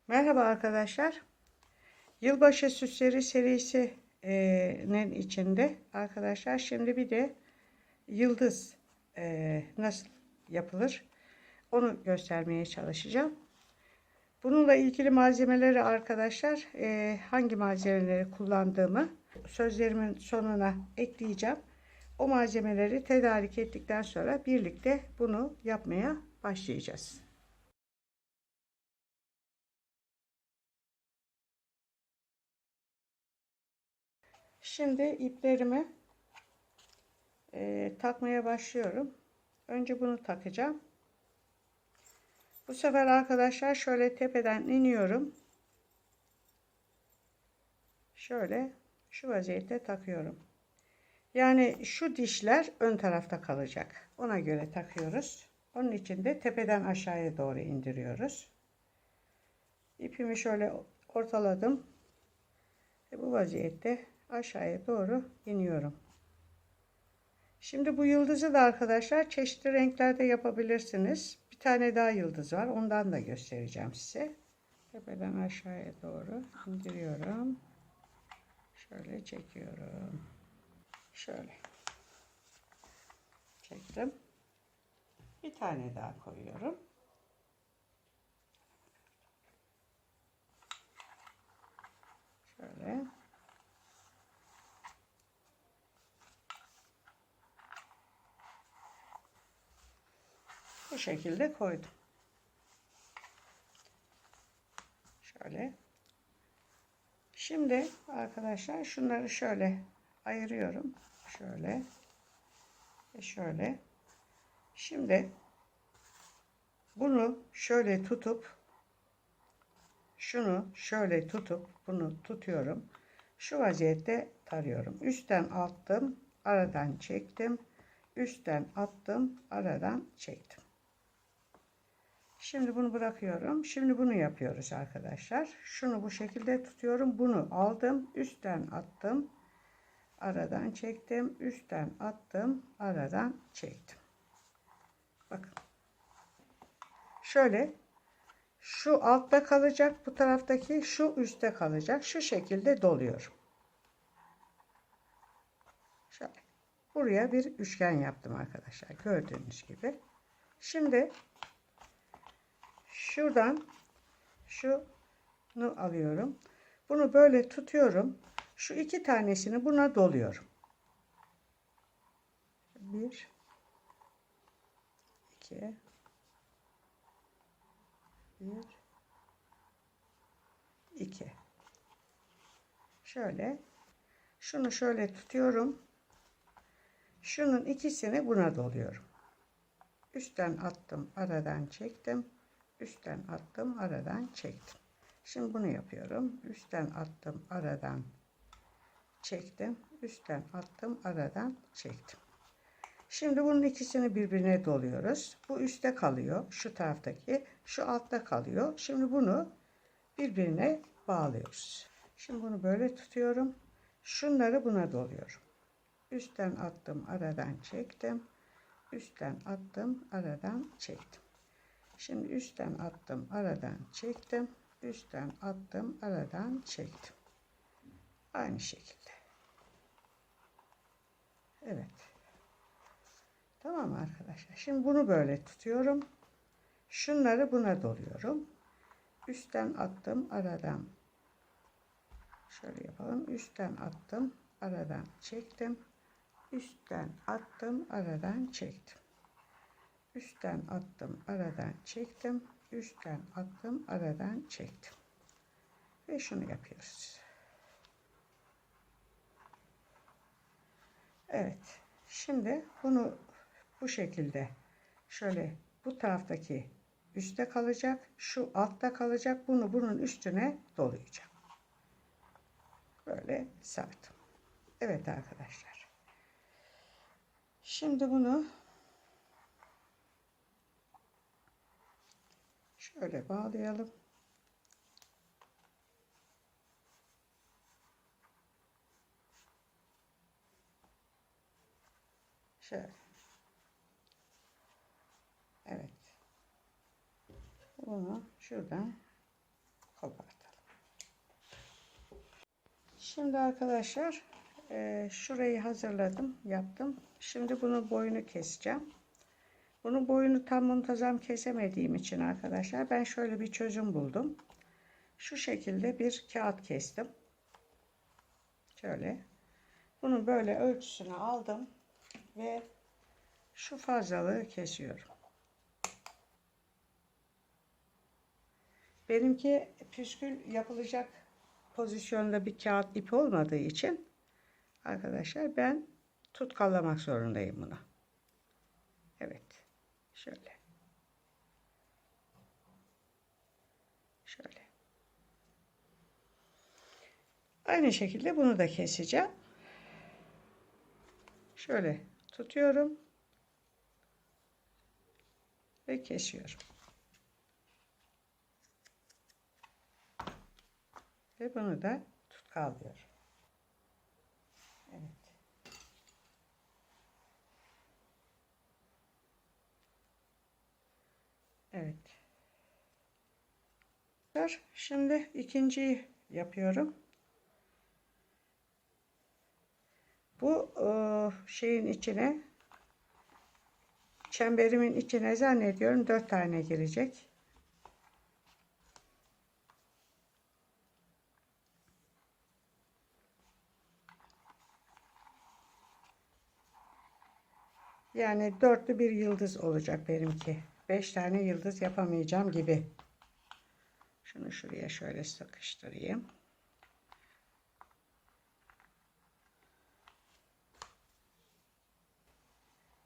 Merhaba arkadaşlar. Yılbaşı süsleri serisinin içinde arkadaşlar şimdi bir de yıldız nasıl yapılır onu göstermeye çalışacağım. Bununla ilgili malzemeleri arkadaşlar hangi malzemeleri kullandığımı sözlerimin sonuna ekleyeceğim. O malzemeleri tedarik ettikten sonra birlikte bunu yapmaya başlayacağız. Şimdi iplerimi takmaya başlıyorum. Önce bunu takacağım. Bu sefer arkadaşlar şöyle tepeden iniyorum. Şöyle şu vaziyette takıyorum. Yani şu dişler ön tarafta kalacak. Ona göre takıyoruz. Onun için de tepeden aşağıya doğru indiriyoruz. İpimi şöyle ortaladım. Bu vaziyette aşağıya doğru iniyorum. Şimdi bu yıldızı da arkadaşlar çeşitli renklerde yapabilirsiniz. Bir tane daha yıldız var. Ondan da göstereceğim size. Tepeden aşağıya doğru indiriyorum. Şöyle çekiyorum. Şöyle çektim. Bir tane daha koyuyorum. Şöyle. Bu şekilde koydum. Şöyle. Şimdi arkadaşlar şunları şöyle ayırıyorum. Şöyle. Ve şöyle. Şimdi bunu şöyle tutup şunu şöyle tutup bunu tutuyorum. Şu vaziyette tarıyorum. Üstten attım, aradan çektim. Üstten attım, aradan çektim. Şimdi bunu bırakıyorum. Şimdi bunu yapıyoruz arkadaşlar. Şunu bu şekilde tutuyorum. Bunu aldım, üstten attım, aradan çektim. Üstten attım, aradan çektim. Bakın. Şöyle şu altta kalacak, bu taraftaki şu üstte kalacak. Şu şekilde doluyorum. Şöyle. Buraya bir üçgen yaptım arkadaşlar. Gördüğünüz gibi. Şimdi şuradan şunu alıyorum. Bunu böyle tutuyorum. Şu iki tanesini buna doluyorum. 1 2 1 2 Şöyle şunu şöyle tutuyorum. Şunun ikisini buna doluyorum. Üstten attım, aradan çektim. Üstten attım, aradan çektim. Şimdi bunu yapıyorum. Üstten attım, aradan çektim. Üstten attım, aradan çektim. Şimdi bunun ikisini birbirine doluyoruz. Bu üstte kalıyor. Şu taraftaki, şu altta kalıyor. Şimdi bunu birbirine bağlıyoruz. Şimdi bunu böyle tutuyorum. Şunları buna doluyorum. Üstten attım, aradan çektim. Üstten attım, aradan çektim. Şimdi üstten attım, aradan çektim. Üstten attım, aradan çektim. Aynı şekilde. Evet. Tamam mı arkadaşlar? Şimdi bunu böyle tutuyorum. Şunları buna doluyorum. Üstten attım, aradan. Şöyle yapalım. Üstten attım, aradan çektim. Üstten attım, aradan çektim. Üstten attım, aradan çektim. Üstten attım, aradan çektim. Ve şunu yapıyoruz. Evet. Şimdi bunu bu şekilde şöyle bu taraftaki üstte kalacak. Şu altta kalacak. Bunu bunun üstüne dolayacağım. Böyle sardım. Evet arkadaşlar. Şimdi bunu şöyle bağlayalım. Şöyle. Evet. Bunu şuradan kopartalım. Şimdi arkadaşlar şurayı hazırladım, yaptım. Şimdi bunun boyunu keseceğim. Bunun boyunu tam muntazam kesemediğim için arkadaşlar ben şöyle bir çözüm buldum. Şu şekilde bir kağıt kestim. Şöyle. Bunun böyle ölçüsünü aldım ve şu fazlalığı kesiyorum. Benimki püskül yapılacak pozisyonda bir kağıt ip olmadığı için arkadaşlar ben tutkalamak zorundayım bunu. Evet. Şöyle. Şöyle. Aynı şekilde bunu da keseceğim. Şöyle tutuyorum ve kesiyorum. Ve bunu da tutkalıyorum. Evet. Evet. Şimdi ikinciyi yapıyorum. Bu şeyin içine, çemberimin içine zannediyorum 4 tane girecek. Yani dörtlü bir yıldız olacak benimki. 5 tane yıldız yapamayacağım gibi. Şunu şuraya şöyle sıkıştırayım.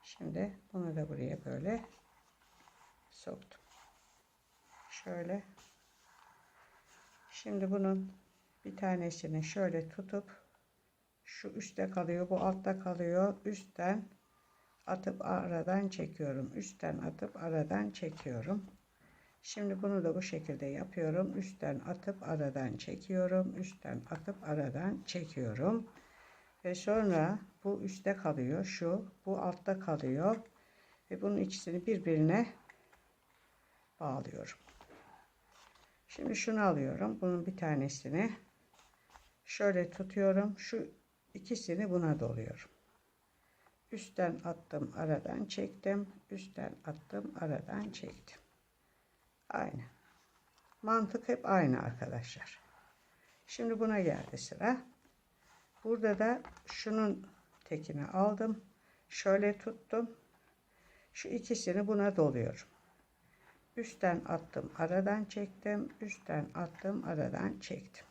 Şimdi bunu da buraya böyle soktum. Şöyle. Şimdi bunun bir tanesini şöyle tutup şu üstte kalıyor, bu altta kalıyor. Üstten atıp aradan çekiyorum. Üstten atıp aradan çekiyorum. Şimdi bunu da bu şekilde yapıyorum. Üstten atıp aradan çekiyorum. Üstten atıp aradan çekiyorum. Ve sonra bu üstte kalıyor. Şu, bu altta kalıyor. Ve bunun ikisini birbirine bağlıyorum. Şimdi şunu alıyorum. Bunun bir tanesini şöyle tutuyorum. Şu ikisini buna doluyorum. Üstten attım, aradan çektim. Üstten attım, aradan çektim. Aynı. Mantık hep aynı arkadaşlar. Şimdi buna geldi sıra. Burada da şunun tekini aldım. Şöyle tuttum. Şu ikisini buna doluyorum. Üstten attım, aradan çektim. Üstten attım, aradan çektim.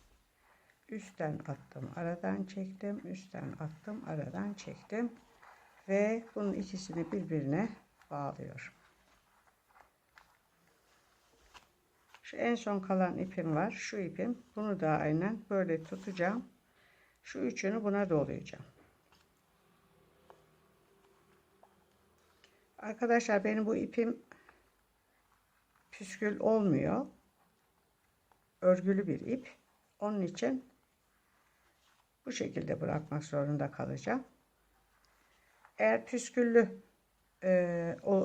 Üstten attım, aradan çektim. Üstten attım, aradan çektim. Ve bunun ikisini birbirine bağlıyorum. Şu en son kalan ipim var. Şu ipim. Bunu da aynen böyle tutacağım. Şu üçünü buna dolayacağım. Arkadaşlar benim bu ipim püskül olmuyor. Örgülü bir ip. Onun için bu şekilde bırakmak zorunda kalacağım. Eğer püsküllü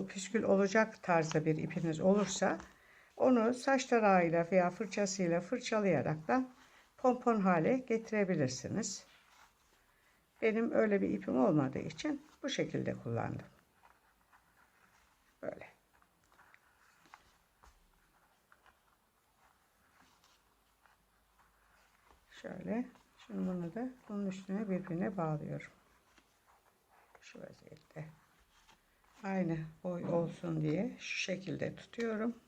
püskül olacak tarzda bir ipiniz olursa onu saç tarağıyla veya fırçasıyla fırçalayarak da pompon hale getirebilirsiniz. Benim öyle bir ipim olmadığı için bu şekilde kullandım. Böyle. Şöyle. Şimdi bunu da bunun üstüne birbirine bağlıyorum. Şu vaziyette. Aynı boy olsun diye şu şekilde tutuyorum.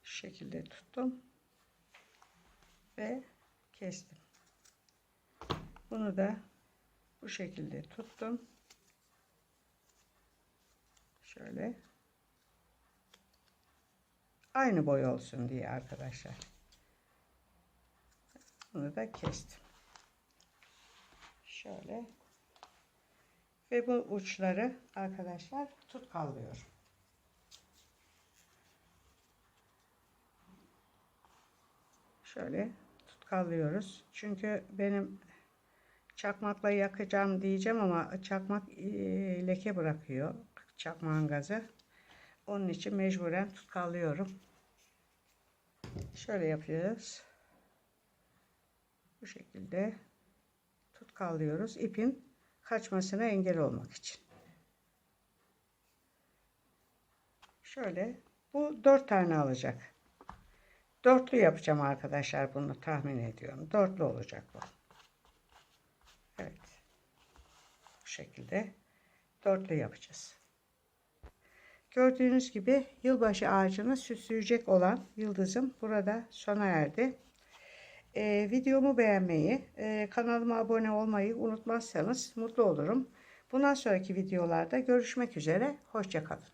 Şu şekilde tuttum. Ve kestim. Bunu da bu şekilde tuttum. Şöyle. Aynı boy olsun diye arkadaşlar. Bunu da kestim. Şöyle. Ve bu uçları arkadaşlar tutkallıyorum. Şöyle tutkallıyoruz. Çünkü benim çakmakla yakacağım diyeceğim ama çakmak leke bırakıyor. Çakmağın gazı. Onun için mecburen tutkallıyorum. Şöyle yapıyoruz. Bu şekilde tutkallıyoruz. İpin kaçmasına engel olmak için. Şöyle bu 4 tane alacak. Dörtlü yapacağım arkadaşlar, bunu tahmin ediyorum. Dörtlü olacak bu. Evet. Bu şekilde dörtlü yapacağız. Gördüğünüz gibi yılbaşı ağacını süsleyecek olan yıldızım burada sona erdi. Videomu beğenmeyi, kanalıma abone olmayı unutmazsanız mutlu olurum. Bundan sonraki videolarda görüşmek üzere. Hoşça kalın.